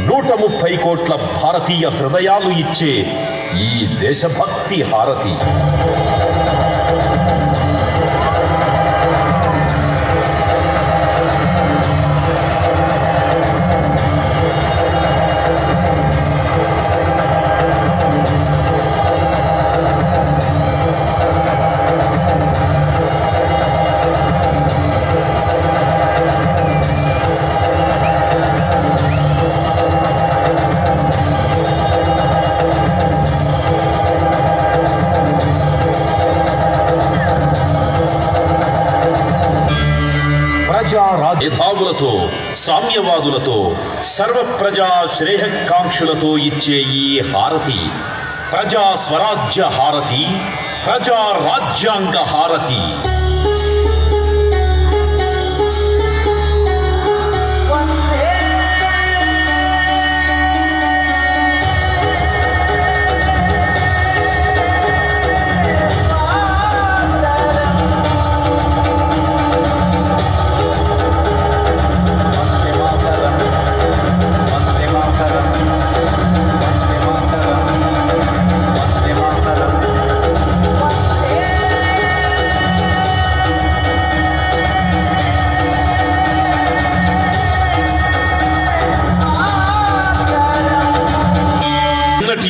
130 కోట్ల భారతీయ హృదయాలు ఇచ్చే ఈ దేశభక్తి హారతి. మేధావులతో, సామ్యవాదులతో, సర్వప్రజా శ్రేయకాంక్షులతో ఇచ్చే ఈ హారతి ప్రజా స్వరాజ్య హారతి, ప్రజా రాజ్యాంగ హారతి.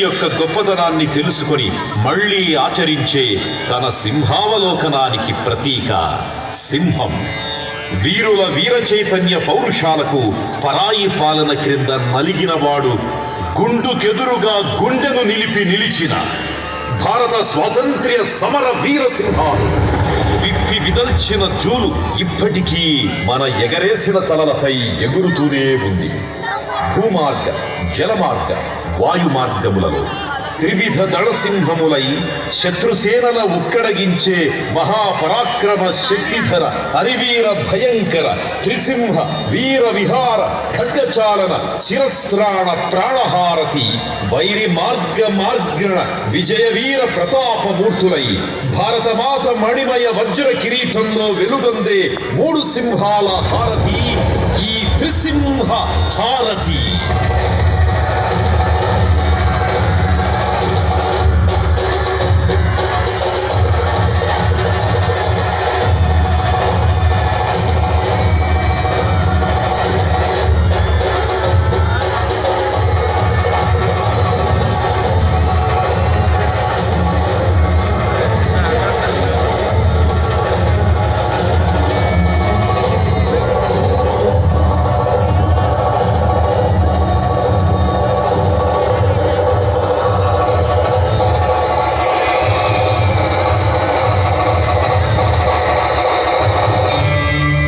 యొక్క గొప్పతనాన్ని తెలుసుకొని మళ్ళీ ఆచరించే తన సింహావలోకనానికి ప్రతీక సింహం. వీరుల వీర చైతన్య పౌరుషాలకు పరాయి పాలన క్రింద నలిగినవాడు గుండుకెదురుగా గుండెను నిలిచిన భారత స్వాతంత్ర్య సమర వీర సింహాలు. విప్పి విదల్చిన జూలు ఇప్పటికీ మన ఎగరేసిన తలలపై ఎగురుతూనే ఉంది. భూమార్గ, జలమార్గ, వాయు మార్గములలో త్రివిధ దళసింహములై శత్రుసేనల ఉక్కడగించే మహాపరాక్రమ శక్తిధర హరివీర భయంకర త్రిసింహ వీర విహార ఖడ్గచాలన శిరస్త్రాణ ప్రాణహారతి వైరి మార్గణ విజయవీర ప్రతాపమూర్తులై భారతమాత మణిమయ వజ్ర కిరీటంలో వెలుగొందే 3 సింహాల హారతి ఈ త్రిసింహ హారతి.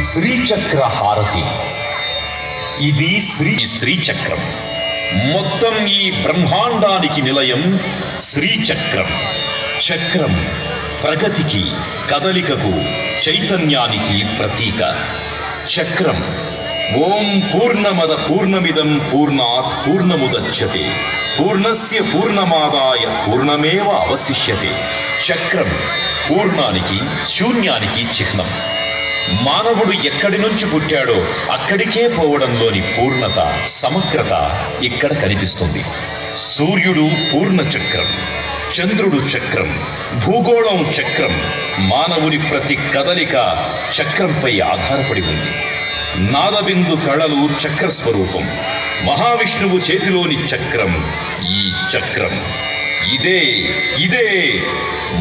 శ్రీచక్ర హారతి. ఇది శ్రీచక్రం. మొత్తం ఈ బ్రహ్మాండానికి నిలయం శ్రీచక్రం. చక్రం ప్రగతికి, కదలికకు, చైతన్యానికి ప్రతీక. చక్రం ఓం పూర్ణమద పూర్ణమిదం పూర్ణాత్ పూర్ణముదచ్యతే పూర్ణస్య పూర్ణమాదాయ పూర్ణమేవ అవశిష్యతే. చక్రం పూర్ణానికి, శూన్యానికి చిహ్నం. మానవుడు ఎక్కడి నుంచి పుట్టాడో అక్కడికే పోవడంలోని పూర్ణత, సమగ్రత ఇక్కడ కనిపిస్తుంది. సూర్యుడు పూర్ణ చక్రం, చంద్రుడు చక్రం, భూగోళం చక్రం. మానవుని ప్రతి కదలిక చక్రంపై ఆధారపడి ఉంది. నాదబిందు కళలు చక్ర స్వరూపం. మహావిష్ణువు చేతిలోని చక్రం ఈ చక్రం. ఇదే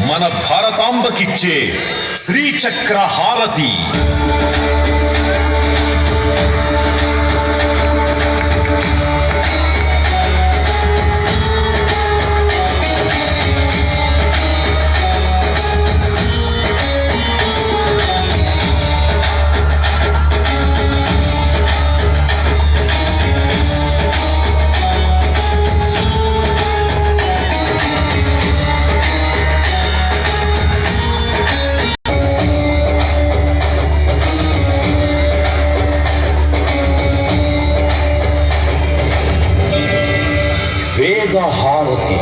మన భారతాంబకిచ్చే శ్రీచక్ర హారతి. హారతి.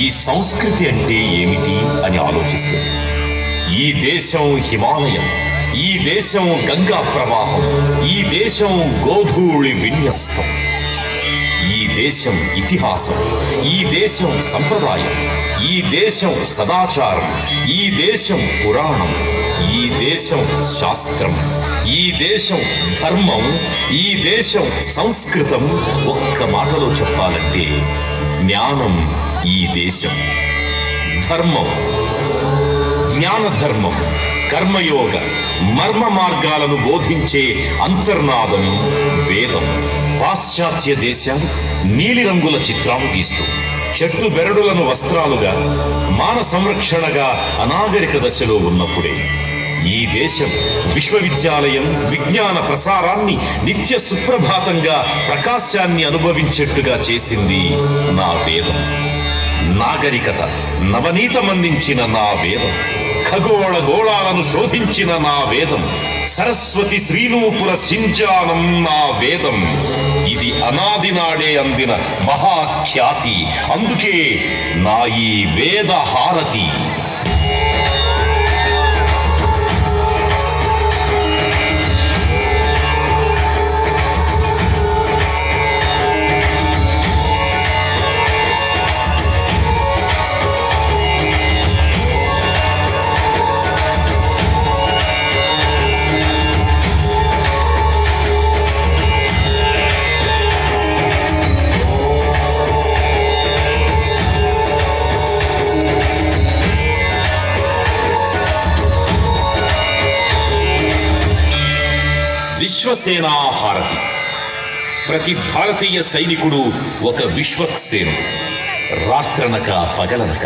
ఈ సంస్కృతి అంటే ఏమిటి అని ఆలోచిస్తే, ఈ దేశం హిమాలయం, ఈ దేశం గంగా ప్రవాహం, ఈ దేశం గోధూళి విన్యస్తం, ఈ దేశం ఇతిహాసం, ఈ దేశం సంప్రదాయం, ఈ దేశం సదాచారం, ఈ దేశం పురాణం, ఈ దేశం శాస్త్రం, ఈ దేశం ధర్మం, ఈ దేశం సంస్కృతం. ఒక్క మాటలో చెప్పాలంటే జ్ఞానం ఈ దేశం. ధర్మం, జ్ఞాన ధర్మం, కర్మయోగ మర్మ మార్గాలను బోధించే అంతర్నాదం వేదం. పాశ్చాత్య దేశాలు నీలిరంగుల చిత్రాలు గీస్తూ చెట్టు బెరడులను వస్త్రాలుగా, మాన సంరక్షణగా అనాగరిక దశలో ఉన్నప్పుడే ఈ దేశం విశ్వవిద్యాలయం విజ్ఞాన ప్రసారాన్ని నిత్య సుప్రభాతంగా ప్రకాశాన్ని అనుభవించేట్టుగా చేసింది నా వేదం. నాగరికత నవనీతమందించిన నా వేదం, ఖగోళ గోళాలను శోధించిన నా వేదం, సరస్వతి శ్రీనూపుర సింజానం నా వేదం. ఇది అనాది నాడే అందిన మహాఖ్యాతి. అందుకే నా ఈ వేద హారతి. విశ్వసేనా హారతి. ప్రతి భారతీయ సైనికుడు ఒక విశ్వక్సేనుడు. రాత్రనక పగలనక